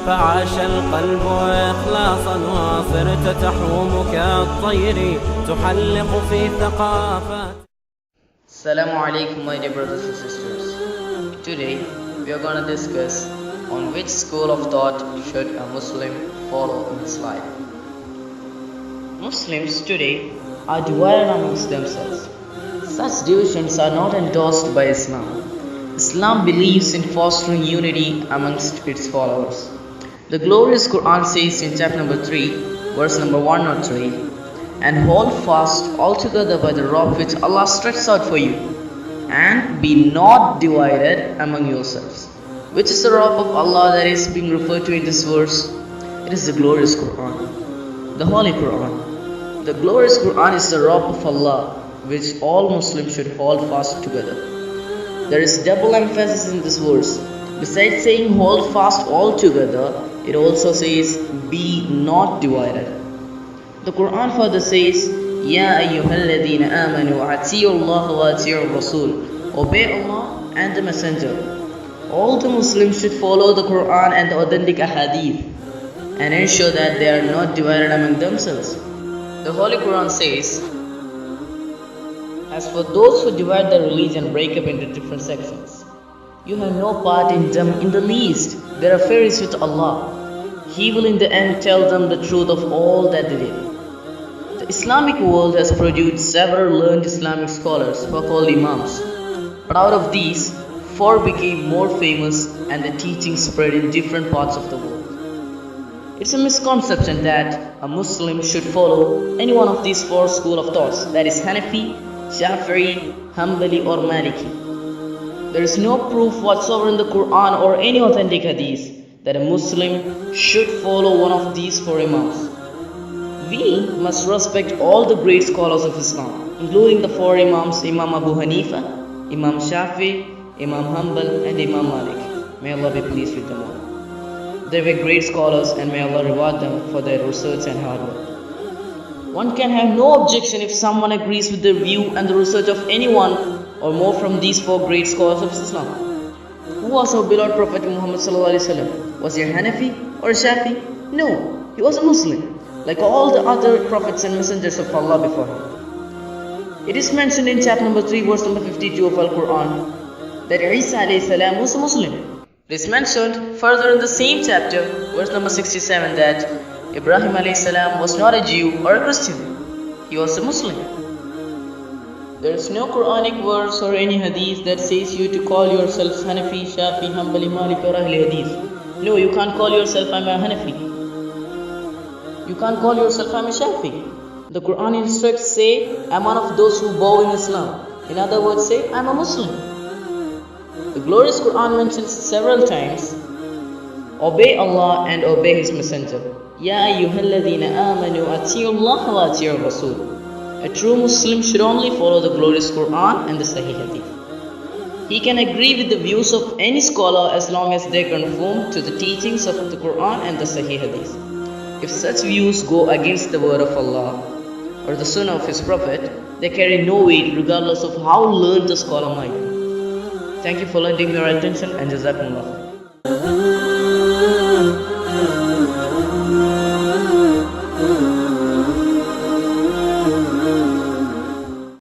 فعاش القلب إخلاصا وصرت تحوم كالطير تحلق في ثقافات. Assalamu alaikum, my dear brothers and sisters. Today we are going to discuss on which school of thought should a Muslim follow in his life. Muslims today are divided amongst themselves. Such divisions are not endorsed by Islam. Islam believes in fostering unity amongst its followers. The glorious Quran says in chapter number 3, verse number 103, "And hold fast altogether by the rope which Allah stretches out for you, and be not divided among yourselves." Which is the rope of Allah that is being referred to in this verse? It is the glorious Quran, the Holy Quran. The glorious Quran is the rope of Allah which all Muslims should hold fast together. There is double emphasis in this verse. Besides saying hold fast all together, it also says be not divided. The Quran further says, "Ya ayyuhalladhina amanu ati'u Allah wa ati'u Rasul." Obey Allah and the Messenger. All the Muslims should follow the Quran and the authentic ahadith and ensure that they are not divided among themselves. The Holy Quran says, "As for those who divide their religion and break up into different sections, you have no part in them in the least. Their affair is with Allah. He will in the end tell them the truth of all that they did." The Islamic world has produced several learned Islamic scholars who are called Imams. But out of these, 4 became more famous and their teachings spread in different parts of the world. It's a misconception that a Muslim should follow any one of these 4 schools of thoughts, that is Hanafi, Shafi, Hanbali or Maliki. There is no proof whatsoever in the Quran or any authentic hadith that a Muslim should follow one of these 4 Imams. We must respect all the great scholars of Islam, including the 4 Imams, Imam Abu Hanifa, Imam Shafi, Imam Hanbal and Imam Malik. May Allah be pleased with them all. They were great scholars and may Allah reward them for their research and hard work. One can have no objection if someone agrees with the view and the research of anyone or more from these 4 great scholars of Islam. Who was our beloved Prophet Muhammad sallallahu alaihi wasallam? Was he a Hanafi or a Shafi? No, he was a Muslim, like all the other prophets and messengers of Allah before him. It is mentioned in chapter number 3, verse number 52 of Al-Quran that Isa alayhi salam was a Muslim. It is mentioned further in the same chapter, verse number 67, that Ibrahim alayhi salam was not a Jew or a Christian. He was a Muslim. There is no Quranic verse or any hadith that says you to call yourself Hanafi, Shafi, Hanbali, Malik or Ahli Hadith. No, you can't call yourself I'm a Hanafi. You can't call yourself I'm a Shafi. The Quran instructs, say, I'm one of those who bow in Islam. In other words, say, I'm a Muslim. The glorious Quran mentions several times, obey Allah and obey His Messenger. Ya ayyuhalladhina amanu ati'u Allah wa ati'u Rasul. A true Muslim should only follow the glorious Quran and the Sahih Hadith. He can agree with the views of any scholar as long as they conform to the teachings of the Quran and the Sahih Hadith. If such views go against the word of Allah or the Sunnah of His Prophet, they carry no weight regardless of how learned the scholar might be. Thank you for lending your attention and Jazakumullah.